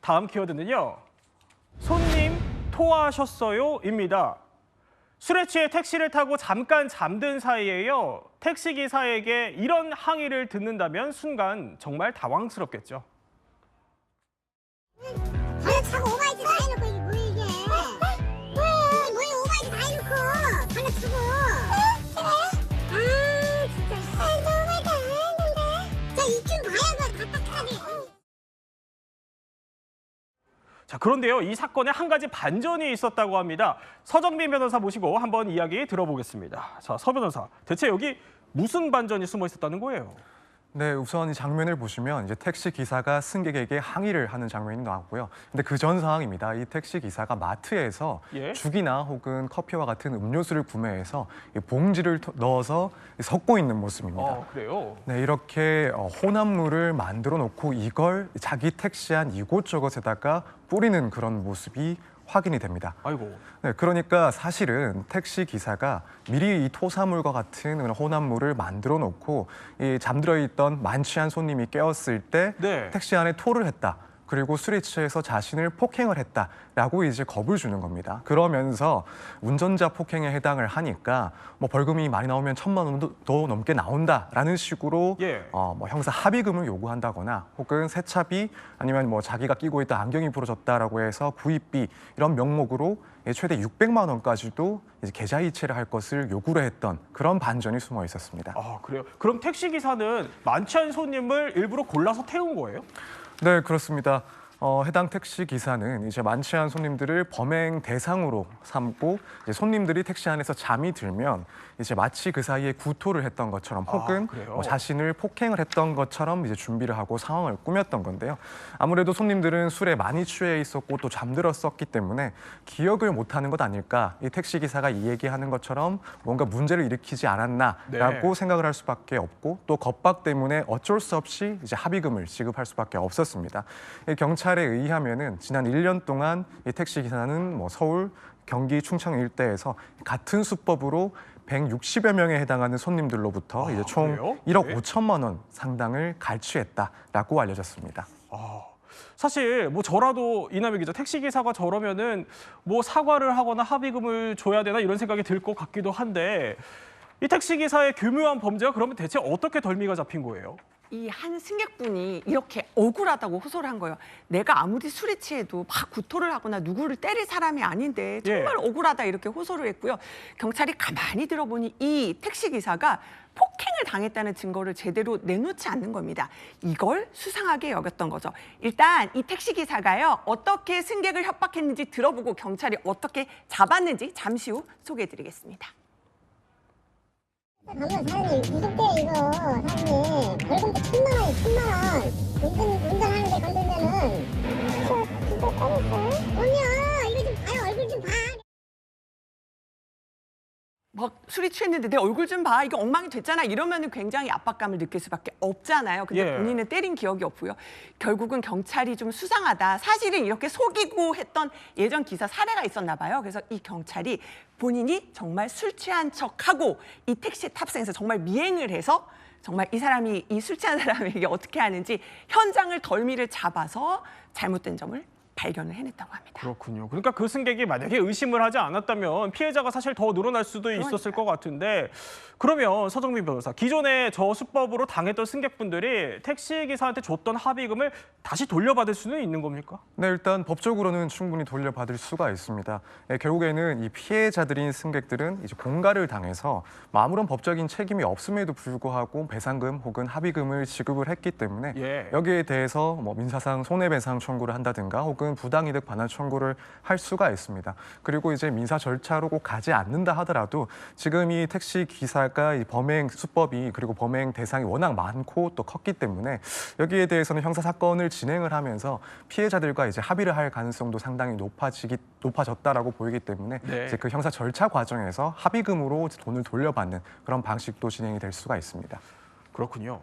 다음 키워드는요. 손님 토하셨어요?입니다. 술에 취해 택시를 타고 잠깐 잠든 사이에요. 택시기사에게 이런 항의를 듣는다면 순간 정말 당황스럽겠죠. 아, 차가 오바이트 다 해놓고 이게 뭐 이게? 뭐야 오바이트 다 해놓고 하나 치고. 아 진짜. 오바이트 안 했는데. 자 이쯤 봐야 뭐 답답하지. 자, 그런데요, 이 사건에 한 가지 반전이 있었다고 합니다. 서정민 변호사 모시고 한번 이야기 들어보겠습니다. 자, 서 변호사, 대체 여기 무슨 반전이 숨어 있었다는 거예요? 네, 우선 이 장면을 보시면 이제 택시 기사가 승객에게 항의를 하는 장면이 나왔고요. 근데 그 전 상황입니다. 이 택시 기사가 마트에서 예? 죽이나 혹은 커피와 같은 음료수를 구매해서 이 봉지를 넣어서 섞고 있는 모습입니다. 그래요? 네, 이렇게 혼합물을 만들어 놓고 이걸 자기 택시 안 이곳저곳에다가 뿌리는 그런 모습이 확인이 됩니다. 아이고. 네, 그러니까 사실은 택시 기사가 미리 이 토사물과 같은 그런 혼합물을 만들어 놓고 이 잠들어 있던 만취한 손님이 깨었을 때 네. 택시 안에 토를 했다. 그리고 술에 취해서 자신을 폭행을 했다라고 이제 겁을 주는 겁니다. 그러면서 운전자 폭행에 해당을 하니까 뭐 벌금이 많이 나오면 1,000만 원도 더 넘게 나온다라는 식으로 예. 뭐 형사 합의금을 요구한다거나 혹은 세차비 아니면 뭐 자기가 끼고 있던 안경이 부러졌다라고 해서 구입비 이런 명목으로 최대 600만 원까지도 이제 계좌이체를 할 것을 요구를 했던 그런 반전이 숨어 있었습니다. 아, 그래요? 그럼 택시기사는 만취한 손님을 일부러 골라서 태운 거예요? 네, 그렇습니다. 해당 택시 기사는 이제 만취한 손님들을 범행 대상으로 삼고 이제 손님들이 택시 안에서 잠이 들면 이제 마치 그 사이에 구토를 했던 것처럼 혹은 그래요? 자신을 폭행을 했던 것처럼 이제 준비를 하고 상황을 꾸몄던 건데요. 아무래도 손님들은 술에 많이 취해 있었고 또 잠들었었기 때문에 기억을 못하는 것 아닐까. 이 택시 기사가 이 얘기하는 것처럼 뭔가 문제를 일으키지 않았나라고 네. 생각을 할 수밖에 없고 또 겁박 때문에 어쩔 수 없이 이제 합의금을 지급할 수밖에 없었습니다. 경찰에 의하면은 지난 1년 동안 이 택시 기사는 뭐 서울, 경기, 충청 일대에서 같은 수법으로 160여 명에 해당하는 손님들로부터 이제 총 그래요? 1억 네. 5천만 원 상당을 갈취했다라고 알려졌습니다. 사실 뭐 저라도 이남희 기자 택시기사가 저러면은 뭐 사과를 하거나 합의금을 줘야 되나 이런 생각이 들 것 같기도 한데 이 택시기사의 교묘한 범죄가 그러면 대체 어떻게 덜미가 잡힌 거예요? 이 한 승객분이 이렇게 억울하다고 호소를 한 거예요. 내가 아무리 술에 취해도 막 구토를 하거나 누구를 때릴 사람이 아닌데 정말 억울하다 이렇게 호소를 했고요. 경찰이 가만히 들어보니 이 택시기사가 폭행을 당했다는 증거를 제대로 내놓지 않는 겁니다. 이걸 수상하게 여겼던 거죠. 일단 이 택시기사가요. 어떻게 승객을 협박했는지 들어보고 경찰이 어떻게 잡았는지 잠시 후 소개해드리겠습니다. 방금 사장님 이속대 이거 사장님 벌금도 1,000만 원이 1,000만 원. 운전하는데 건들면은. 진짜 때렸어요? 그럼요. 이거 좀 봐요. 얼굴 좀 봐. 막 술이 취했는데 내 얼굴 좀 봐. 이게 엉망이 됐잖아. 이러면은 굉장히 압박감을 느낄 수밖에 없잖아요. 근데 예. 본인은 때린 기억이 없고요. 결국은 경찰이 좀 수상하다. 사실은 이렇게 속이고 했던 예전 기사 사례가 있었나 봐요. 그래서 이 경찰이 본인이 정말 술 취한 척하고 이 택시에 탑승해서 정말 미행을 해서 정말 이 사람이 이 술 취한 사람에게 어떻게 하는지 현장을 덜미를 잡아서 잘못된 점을 발견을 해냈다고 합니다. 그렇군요. 그러니까 그 승객이 만약에 의심을 하지 않았다면 피해자가 사실 더 늘어날 수도 있었을 것 같은데 그러면 서정민 변호사, 기존에 저 수법으로 당했던 승객분들이 택시기사한테 줬던 합의금을 다시 돌려받을 수는 있는 겁니까? 네, 일단 법적으로는 충분히 돌려받을 수가 있습니다. 결국에는 이 피해자들인 승객들은 이제 공갈을 당해서 아무런 법적인 책임이 없음에도 불구하고 배상금 혹은 합의금을 지급을 했기 때문에 예. 여기에 대해서 뭐 민사상 손해배상 청구를 한다든가 혹은 부당이득 반환 청구를 할 수가 있습니다. 그리고 이제 민사 절차로 꼭 가지 않는다 하더라도 지금 이 택시 기사가 이 범행 수법이 그리고 범행 대상이 워낙 많고 또 컸기 때문에 여기에 대해서는 형사 사건을 진행을 하면서 피해자들과 이제 합의를 할 가능성도 상당히 높아졌다라고 보이기 때문에 네. 이제 그 형사 절차 과정에서 합의금으로 돈을 돌려받는 그런 방식도 진행이 될 수가 있습니다. 그렇군요.